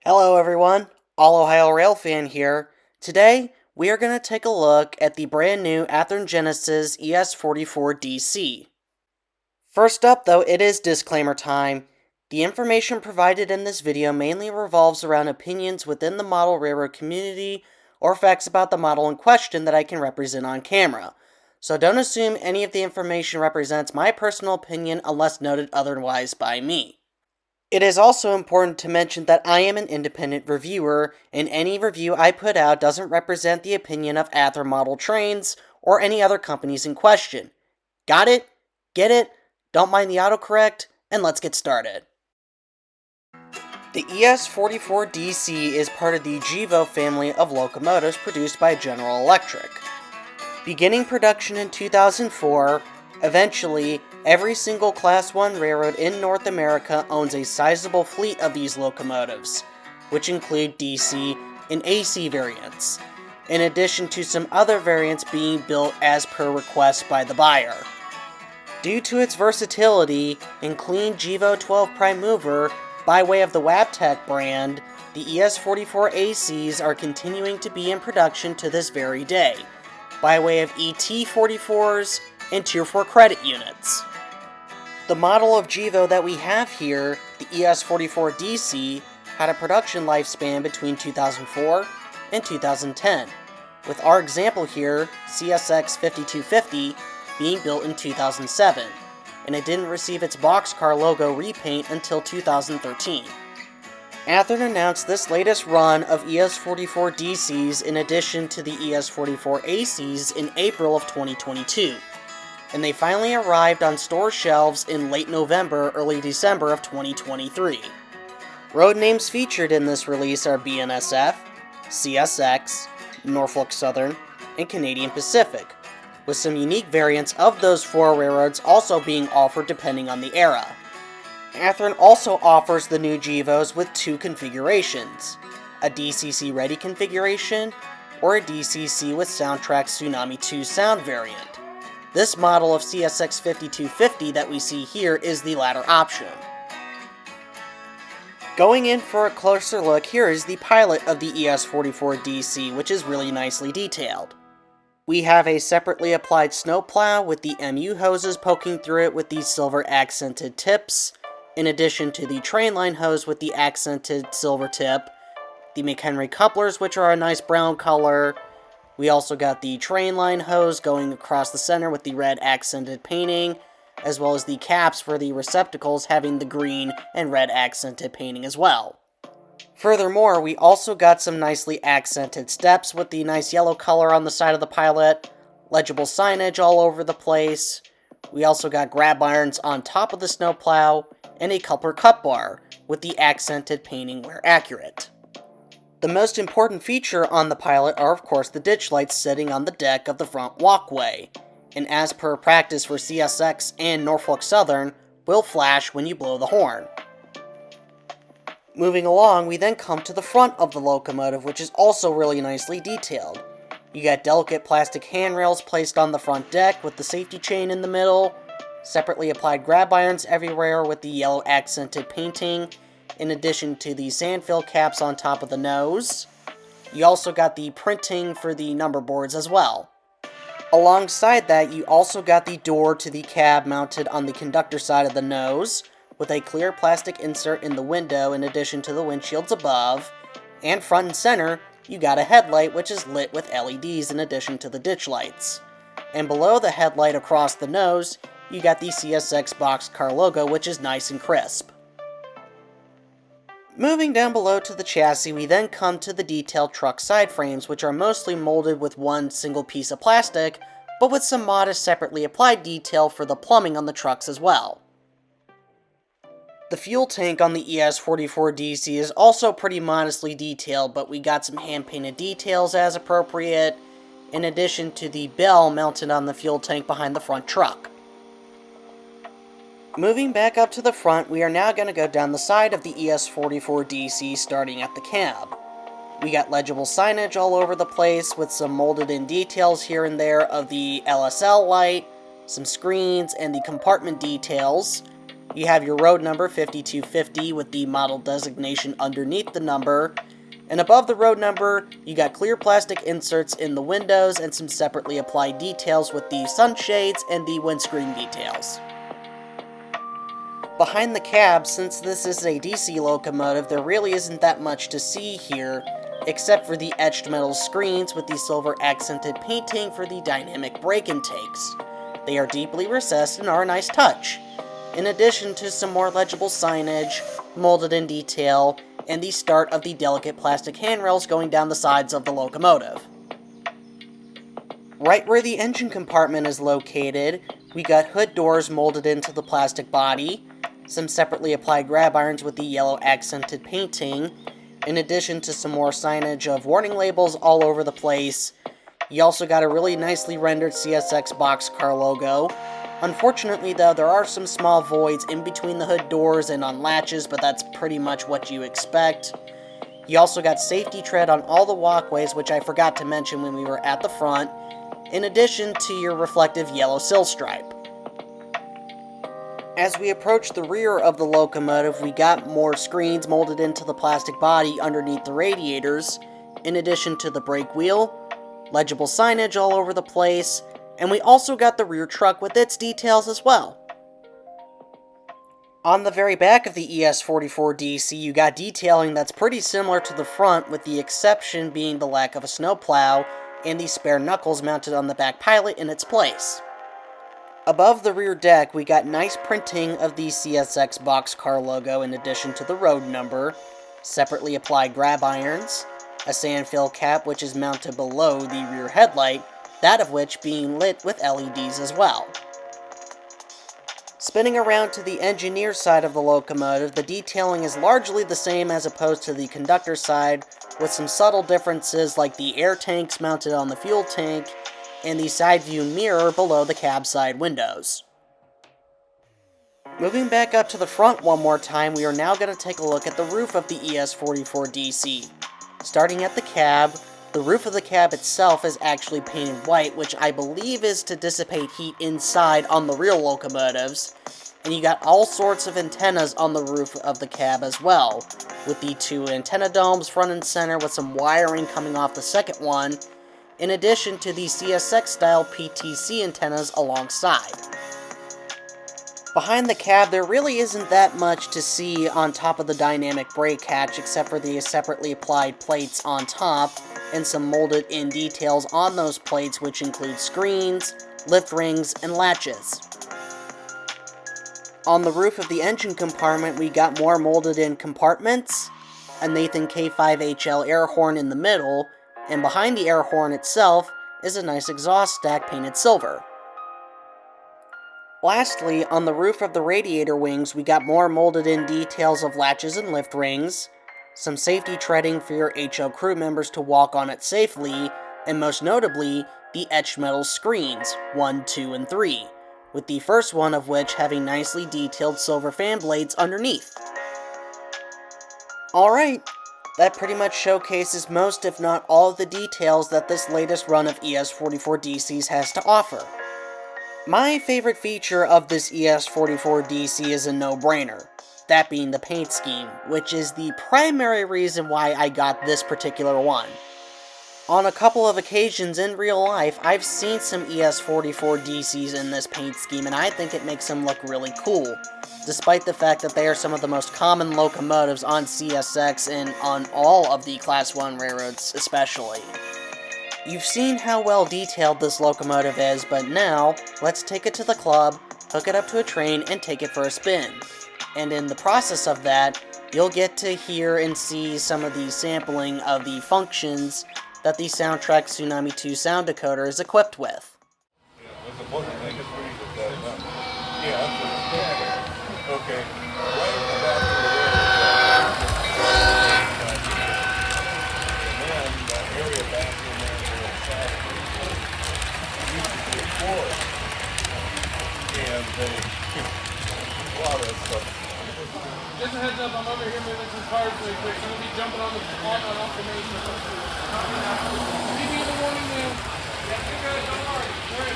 Hello everyone, All Ohio Rail Fan here. Today, we are going to take a look at the brand new Athearn Genesis ES44DC. First up though, it is disclaimer time. The information provided in this video mainly revolves around opinions within the model railroad community or facts about the model in question that I can represent on camera. So don't assume any of the information represents my personal opinion unless noted otherwise by me. It is also important to mention that I am an independent reviewer, and any review I put out doesn't represent the opinion of Athearn Model Trains or any other companies in question. Got it? Get it? Don't mind the autocorrect, and let's get started. The ES44DC is part of the GEVO family of locomotives produced by General Electric. Beginning production in 2004, eventually, every single Class 1 railroad in North America owns a sizable fleet of these locomotives, which include DC and AC variants, in addition to some other variants being built as per request by the buyer. Due to its versatility and clean GEVO 12 prime mover by way of the Wabtec brand, the ES44ACs are continuing to be in production to this very day, by way of ET44s and Tier 4 credit units. The model of GEVO that we have here, the ES44DC, had a production lifespan between 2004 and 2010, with our example here, CSX 5250, being built in 2007, and it didn't receive its Boxcar logo repaint until 2013. Athearn announced this latest run of ES44DCs in addition to the ES44ACs in April of 2022, and they finally arrived on store shelves in late November, early December of 2023. Road names featured in this release are BNSF, CSX, Norfolk Southern, and Canadian Pacific, with some unique variants of those four railroads also being offered depending on the era. Athearn also offers the new GEVOs with two configurations, a DCC ready configuration or a DCC with Soundtrack Tsunami2 sound variant. This model of CSX 5250 that we see here is the latter option. Going in for a closer look, here is the pilot of the ES44DC, which is really nicely detailed. We have a separately applied snowplow with the MU hoses poking through it with these silver accented tips, in addition to the train line hose with the accented silver tip, the McHenry couplers which are a nice brown color. We also got the train line hose going across the center with the red accented painting, as well as the caps for the receptacles having the green and red accented painting as well. Furthermore, we also got some nicely accented steps with the nice yellow color on the side of the pilot, legible signage all over the place. We also got grab irons on top of the snowplow, and a coupler cut bar with the accented painting where accurate. The most important feature on the pilot are of course the ditch lights sitting on the deck of the front walkway, and as per practice for CSX and Norfolk Southern, will flash when you blow the horn. Moving along, we then come to the front of the locomotive, which is also really nicely detailed. You got delicate plastic handrails placed on the front deck with the safety chain in the middle, separately applied grab irons everywhere with the yellow accented painting, in addition to the sandfill caps on top of the nose. You also got the printing for the number boards as well. Alongside that, you also got the door to the cab mounted on the conductor side of the nose, with a clear plastic insert in the window in addition to the windshields above, and front and center, you got a headlight which is lit with LEDs in addition to the ditch lights. And below the headlight across the nose, you got the CSX Boxcar logo, which is nice and crisp. Moving down below to the chassis, we then come to the detailed truck side frames, which are mostly molded with one single piece of plastic, but with some modest separately applied detail for the plumbing on the trucks as well. The fuel tank on the ES44DC is also pretty modestly detailed, but we got some hand-painted details as appropriate, in addition to the bell mounted on the fuel tank behind the front truck. Moving back up to the front, we are now going to go down the side of the ES44DC starting at the cab. We got legible signage all over the place with some molded in details here and there of the LSL light, some screens, and the compartment details. You have your road number 5250 with the model designation underneath the number. And above the road number, you got clear plastic inserts in the windows and some separately applied details with the sunshades and the windscreen details. Behind the cab, since this is a DC locomotive, there really isn't that much to see here, except for the etched metal screens with the silver accented painting for the dynamic brake intakes. They are deeply recessed and are a nice touch, in addition to some more legible signage, molded in detail, and the start of the delicate plastic handrails going down the sides of the locomotive. Right where the engine compartment is located, we got hood doors molded into the plastic body, some separately applied grab irons with the yellow accented painting, in addition to some more signage of warning labels all over the place. You also got a really nicely rendered CSX Boxcar logo. Unfortunately though, there are some small voids in between the hood doors and on latches, but that's pretty much what you expect. You also got safety tread on all the walkways, which I forgot to mention when we were at the front, in addition to your reflective yellow sill stripe. As we approach the rear of the locomotive, we got more screens molded into the plastic body underneath the radiators, in addition to the brake wheel, legible signage all over the place, and we also got the rear truck with its details as well. On the very back of the ES44DC, you got detailing that's pretty similar to the front, with the exception being the lack of a snowplow and the spare knuckles mounted on the back pilot in its place. Above the rear deck, we got nice printing of the CSX Boxcar logo in addition to the road number, separately applied grab irons, a sand fill cap which is mounted below the rear headlight, that of which being lit with LEDs as well. Spinning around to the engineer side of the locomotive, the detailing is largely the same as opposed to the conductor side, with some subtle differences like the air tanks mounted on the fuel tank, and the side view mirror below the cab side windows. Moving back up to the front one more time, we are now going to take a look at the roof of the ES44DC. Starting at the cab, the roof of the cab itself is actually painted white, which I believe is to dissipate heat inside on the real locomotives, and you got all sorts of antennas on the roof of the cab as well, with the two antenna domes front and center with some wiring coming off the second one, in addition to the CSX-style PTC antennas alongside. Behind the cab, there really isn't that much to see on top of the dynamic brake hatch except for the separately applied plates on top and some molded in details on those plates, which include screens, lift rings, and latches. On the roof of the engine compartment, we got more molded in compartments, a Nathan K5HL air horn in the middle, and behind the air horn itself is a nice exhaust stack painted silver. Lastly, on the roof of the radiator wings, we got more molded in details of latches and lift rings, some safety treading for your HO crew members to walk on it safely, and most notably, the etched metal screens, 1, 2, and 3, with the first one of which having nicely detailed silver fan blades underneath. Alright, that pretty much showcases most if not all of the details that this latest run of ES44DCs has to offer. My favorite feature of this ES44DC is a no-brainer, that being the paint scheme, which is the primary reason why I got this particular one. On a couple of occasions in real life, I've seen some ES44DCs in this paint scheme, and I think it makes them look really cool, despite the fact that they are some of the most common locomotives on CSX and on all of the Class 1 railroads especially. You've seen how well detailed this locomotive is, but now, let's take it to the club, hook it up to a train, and take it for a spin. And in the process of that, you'll get to hear and see some of the sampling of the functions that the soundtrack Tsunami2 sound decoder is equipped with. Okay. Just a heads up, I'm over here moving some cars really quick. I'm going to be jumping on the spot on off the main. Leave me the warning now. Yeah, you're good, don't worry. We're in.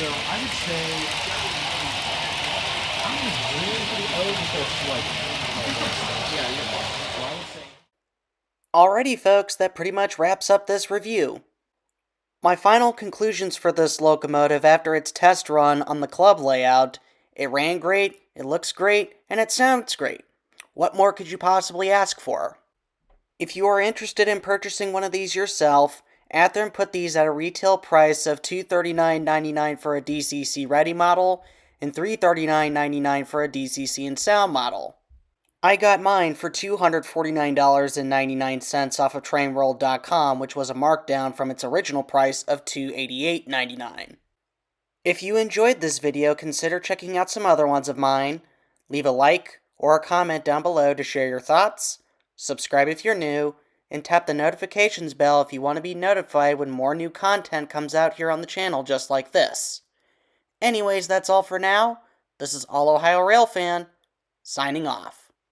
So I would say I'm going to lean to the O because like yeah, so I would say. Alrighty folks, that pretty much wraps up this review. My final conclusions for this locomotive after its test run on the club layout: it ran great, it looks great, and it sounds great. What more could you possibly ask for? If you are interested in purchasing one of these yourself, Athearn put these at a retail price of $239.99 for a DCC ready model and $339.99 for a DCC and sound model. I got mine for $249.99 off of trainworld.com, which was a markdown from its original price of $288.99. If you enjoyed this video, consider checking out some other ones of mine. Leave a like or a comment down below to share your thoughts, subscribe if you're new, and tap the notifications bell if you want to be notified when more new content comes out here on the channel just like this. Anyways, that's all for now. This is All Ohio Railfan, signing off.